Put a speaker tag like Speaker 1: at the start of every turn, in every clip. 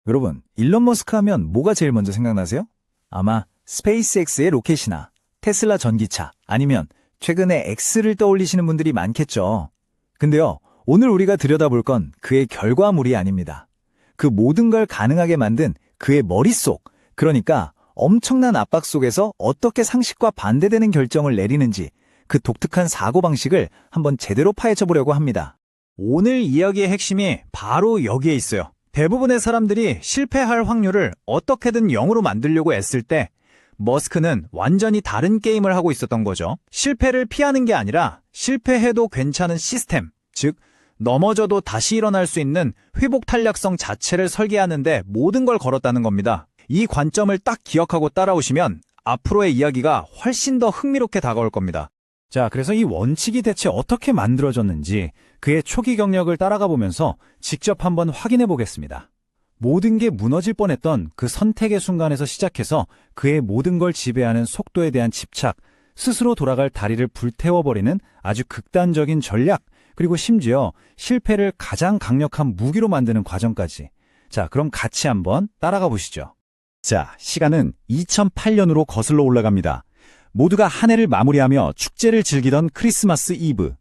Speaker 1: 여러분, 일론 머스크 하면 뭐가 제일 먼저 생각나세요? 아마 스페이스X의 로켓이나 테슬라 전기차, 아니면 최근에 X를 떠올리시는 분들이 많겠죠. 근데요, 오늘 우리가 들여다볼 건 그의 결과물이 아닙니다. 그 모든 걸 가능하게 만든 그의 머릿속, 그러니까 엄청난 압박 속에서 어떻게 상식과 반대되는 결정을 내리는지, 그 독특한 사고방식을 한번 제대로 파헤쳐 보려고 합니다. 오늘 이야기의 핵심이 바로 여기에 있어요. 대부분의 사람들이 실패할 확률을 어떻게든 0으로 만들려고 애쓸 때 머스크는 완전히 다른 게임을 하고 있었던 거죠. 실패를 피하는 게 아니라 실패해도 괜찮은 시스템, 즉 넘어져도 다시 일어날 수 있는 회복 탄력성 자체를 설계하는데 모든 걸 걸었다는 겁니다. 이 관점을 딱 기억하고 따라오시면 앞으로의 이야기가 훨씬 더 흥미롭게 다가올 겁니다. 자, 그래서 이 원칙이 대체 어떻게 만들어졌는지 그의 초기 경력을 따라가 보면서 직접 한번 확인해 보겠습니다. 모든 게 무너질 뻔했던 그 선택의 순간에서 시작해서 그의 모든 걸 지배하는 속도에 대한 집착, 스스로 돌아갈 다리를 불태워버리는 아주 극단적인 전략, 그리고 심지어 실패를 가장 강력한 무기로 만드는 과정까지. 자, 그럼 같이 한번 따라가 보시죠. 자, 시간은 2008년으로 거슬러 올라갑니다. 모두가 한 해를 마무리하며 축제를 즐기던 크리스마스 이브.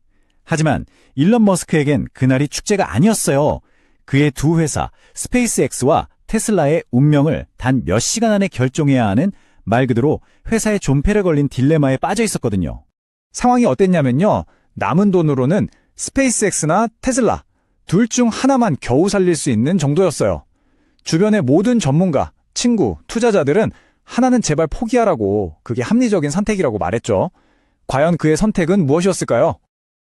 Speaker 1: 하지만 일론 머스크에겐 그날이 축제가 아니었어요. 그의 두 회사 스페이스X와 테슬라의 운명을 단 몇 시간 안에 결정해야 하는 말 그대로 회사의 존폐를 걸린 딜레마에 빠져 있었거든요. 상황이 어땠냐면요. 남은 돈으로는 스페이스X나 테슬라 둘 중 하나만 겨우 살릴 수 있는 정도였어요. 주변의 모든 전문가, 친구, 투자자들은 하나는 제발 포기하라고, 그게 합리적인 선택이라고 말했죠. 과연 그의 선택은 무엇이었을까요?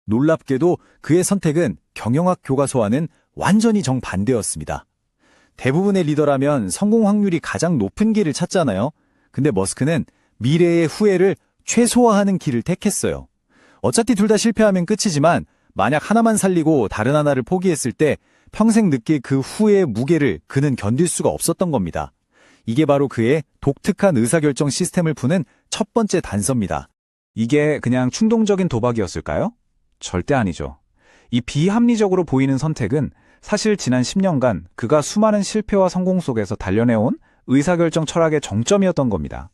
Speaker 1: 놀랍게도 그의 선택은 경영학 교과서와는 완전히 정반대였습니다. 대부분의 리더라면 성공 확률이 가장 높은 길을 찾잖아요. 근데 머스크는 미래의 후회를 최소화하는 길을 택했어요. 어차피 둘 다 실패하면 끝이지만 만약 하나만 살리고 다른 하나를 포기했을 때 평생 느낄 그 후회의 무게를 그는 견딜 수가 없었던 겁니다. 이게 바로 그의 독특한 의사결정 시스템을 푸는 첫 번째 단서입니다. 이게 그냥 충동적인 도박이었을까요? 절대 아니죠. 이 비합리적으로 보이는 선택은 사실 지난 10년간 그가 수많은 실패와 성공 속에서 단련해온 의사결정 철학의 정점이었던 겁니다.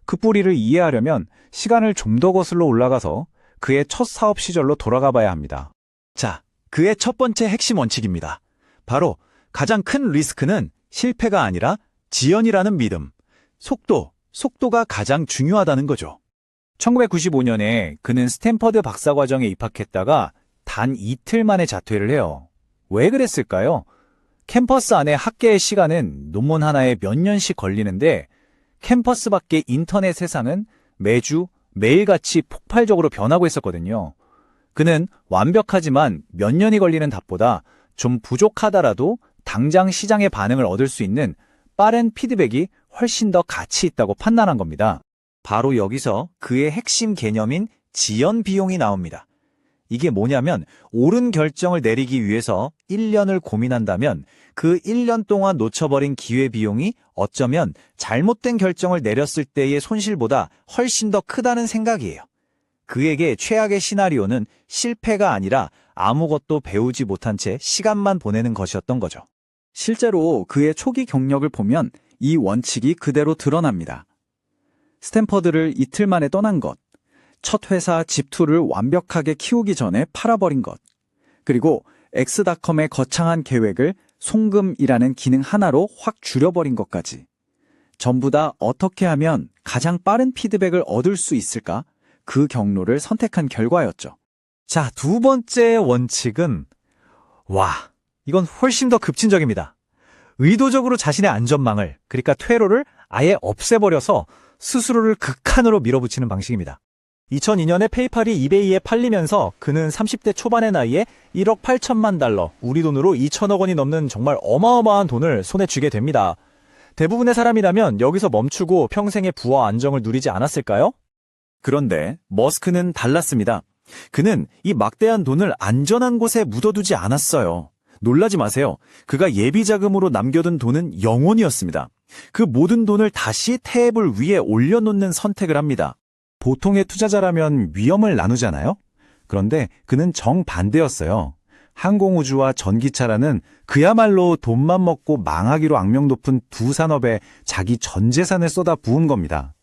Speaker 1: 그 뿌리를 이해하려면 시간을 좀 더 거슬러 올라가서 그의 첫 사업 시절로 돌아가 봐야 합니다. 자, 그의 첫 번째 핵심 원칙입니다. 바로 가장 큰 리스크는 실패가 아니라 지연이라는 믿음. 속도가 가장 중요하다는 거죠. 1995년에 그는 스탠퍼드 박사과정에 입학했다가 단 이틀 만에 자퇴를 해요. 왜 그랬을까요? 캠퍼스 안에 학계의 시간은 논문 하나에 몇 년씩 걸리는데 캠퍼스 밖의 인터넷 세상은 매주 매일같이 폭발적으로 변하고 있었거든요. 그는 완벽하지만 몇 년이 걸리는 답보다 좀 부족하더라도 당장 시장의 반응을 얻을 수 있는 빠른 피드백이 훨씬 더 가치 있다고 판단한 겁니다. 바로 여기서 그의 핵심 개념인 지연 비용이 나옵니다. 이게 뭐냐면 옳은 결정을 내리기 위해서 1년을 고민한다면 그 1년 동안 놓쳐버린 기회비용이 어쩌면 잘못된 결정을 내렸을 때의 손실보다 훨씬 더 크다는 생각이에요. 그에게 최악의 시나리오는 실패가 아니라 아무것도 배우지 못한 채 시간만 보내는 것이었던 거죠. 실제로 그의 초기 경력을 보면 이 원칙이 그대로 드러납니다. 스탠퍼드를 이틀 만에 떠난 것, 첫 회사 집투를 완벽하게 키우기 전에 팔아버린 것, 그리고 엑스닷컴의 거창한 계획을 송금이라는 기능 하나로 확 줄여버린 것까지. 전부 다 어떻게 하면 가장 빠른 피드백을 얻을 수 있을까? 그 경로를 선택한 결과였죠. 자, 두 번째 원칙은 이건 훨씬 더 급진적입니다. 의도적으로 자신의 안전망을, 그러니까 퇴로를 아예 없애버려서 스스로를 극한으로 밀어붙이는 방식입니다. 2002년에 페이팔이 이베이에 팔리면서 그는 30대 초반의 나이에 1억 8천만 달러, 우리 돈으로 2천억 원이 넘는 정말 어마어마한 돈을 손에 쥐게 됩니다. 대부분의 사람이라면 여기서 멈추고 평생의 부와 안정을 누리지 않았을까요? 그런데 머스크는 달랐습니다. 그는 이 막대한 돈을 안전한 곳에 묻어두지 않았어요. 놀라지 마세요. 그가 예비자금으로 남겨둔 돈은 0원이었습니다. 그 모든 돈을 다시 테이블 위에 올려놓는 선택을 합니다. 보통의 투자자라면 위험을 나누잖아요? 그런데 그는 정반대였어요.
Speaker 2: 항공우주와 전기차라는 그야말로 돈만 먹고 망하기로 악명 높은 두 산업에 자기 전 재산을 쏟아 부은 겁니다.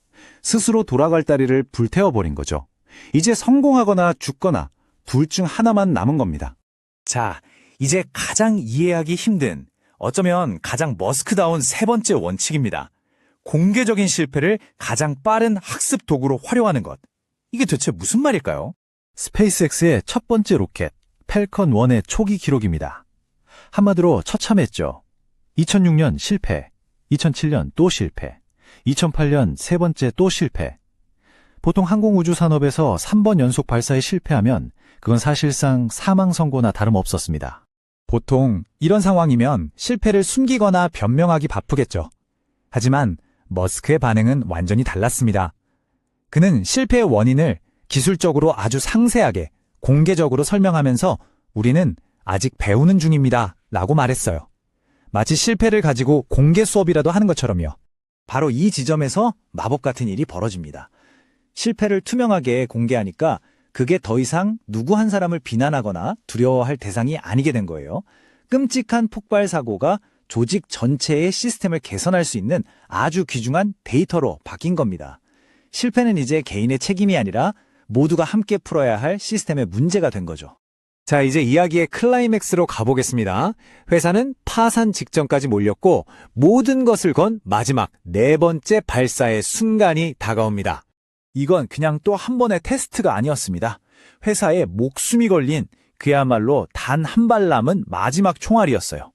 Speaker 2: 스스로 돌아갈 다리를 불태워버린 거죠. 이제 성공하거나 죽거나 둘 중 하나만 남은 겁니다.
Speaker 1: 자, 이제 가장 이해하기 힘든, 어쩌면 가장 머스크다운 세 번째 원칙입니다. 공개적인 실패를 가장 빠른 학습 도구로 활용하는 것. 이게 도대체 무슨 말일까요?
Speaker 2: 스페이스X의 첫 번째 로켓, 팰컨 1의 초기 기록입니다. 한마디로 처참했죠. 2006년 실패, 2007년 또 실패, 2008년 세 번째 또 실패. 보통 항공우주 산업에서 3번 연속 발사에 실패하면 그건 사실상 사망 선고나 다름없었습니다.
Speaker 1: 보통 이런 상황이면 실패를 숨기거나 변명하기 바쁘겠죠. 하지만 머스크의 반응은 완전히 달랐습니다. 그는 실패의 원인을 기술적으로 아주 상세하게 공개적으로 설명하면서 우리는 아직 배우는 중입니다 라고 말했어요. 마치 실패를 가지고 공개 수업이라도 하는 것처럼요. 바로 이 지점에서 마법 같은 일이 벌어집니다. 실패를 투명하게 공개하니까 그게 더 이상 누구 한 사람을 비난하거나 두려워할 대상이 아니게 된 거예요. 끔찍한 폭발 사고가 조직 전체의 시스템을 개선할 수 있는 아주 귀중한 데이터로 바뀐 겁니다. 실패는 이제 개인의 책임이 아니라 모두가 함께 풀어야 할 시스템의 문제가 된 거죠. 자, 이제 이야기의 클라이맥스로 가보겠습니다. 회사는 파산 직전까지 몰렸고 모든 것을 건 마지막 네 번째 발사의 순간이 다가옵니다. 이건 그냥 또 한 번의 테스트가 아니었습니다. 회사에 목숨이 걸린 그야말로 단 한 발 남은 마지막 총알이었어요.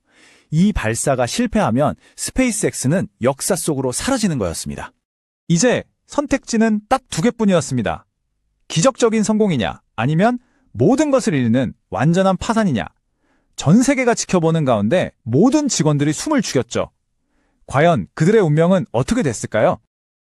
Speaker 1: 이 발사가 실패하면 스페이스X는 역사 속으로 사라지는 거였습니다. 이제 선택지는 딱 두 개뿐이었습니다. 기적적인 성공이냐, 아니면 모든 것을 잃는 완전한 파산이냐. 전 세계가 지켜보는 가운데 모든 직원들이 숨을 죽였죠. 과연 그들의 운명은 어떻게 됐을까요?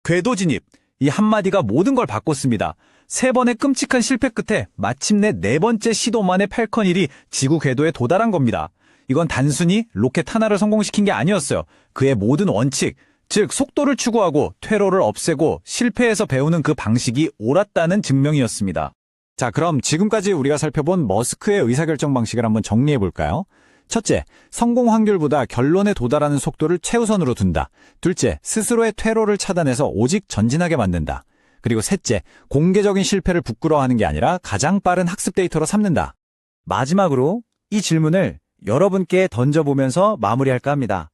Speaker 1: 궤도 진입, 이 한마디가 모든 걸 바꿨습니다. 세 번의 끔찍한 실패 끝에 마침내 네 번째 시도만의 팰컨 1이 지구 궤도에 도달한 겁니다. 이건 단순히 로켓 하나를 성공시킨 게 아니었어요. 그의 모든 원칙, 즉 속도를 추구하고 퇴로를 없애고 실패에서 배우는 그 방식이 옳았다는 증명이었습니다. 자, 그럼 지금까지 우리가 살펴본 머스크의 의사결정 방식을 한번 정리해 볼까요? 첫째, 성공 확률보다 결론에 도달하는 속도를 최우선으로 둔다. 둘째, 스스로의 퇴로를 차단해서 오직 전진하게 만든다. 그리고 셋째, 공개적인 실패를 부끄러워하는 게 아니라 가장 빠른 학습 데이터로 삼는다. 마지막으로 이 질문을 여러분께 던져보면서 마무리할까 합니다.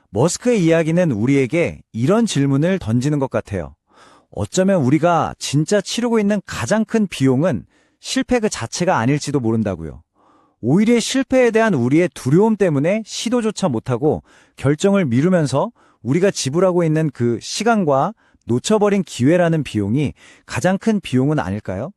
Speaker 1: 머스크의 이야기는 우리에게 이런 질문을 던지는 것 같아요. 어쩌면 우리가 진짜 치르고 있는 가장 큰 비용은 실패 그 자체가 아닐지도 모른다고요. 오히려 실패에 대한 우리의 두려움 때문에 시도조차 못하고 결정을 미루면서 우리가 지불하고 있는 그 시간과 놓쳐버린 기회라는 비용이 가장 큰 비용은 아닐까요?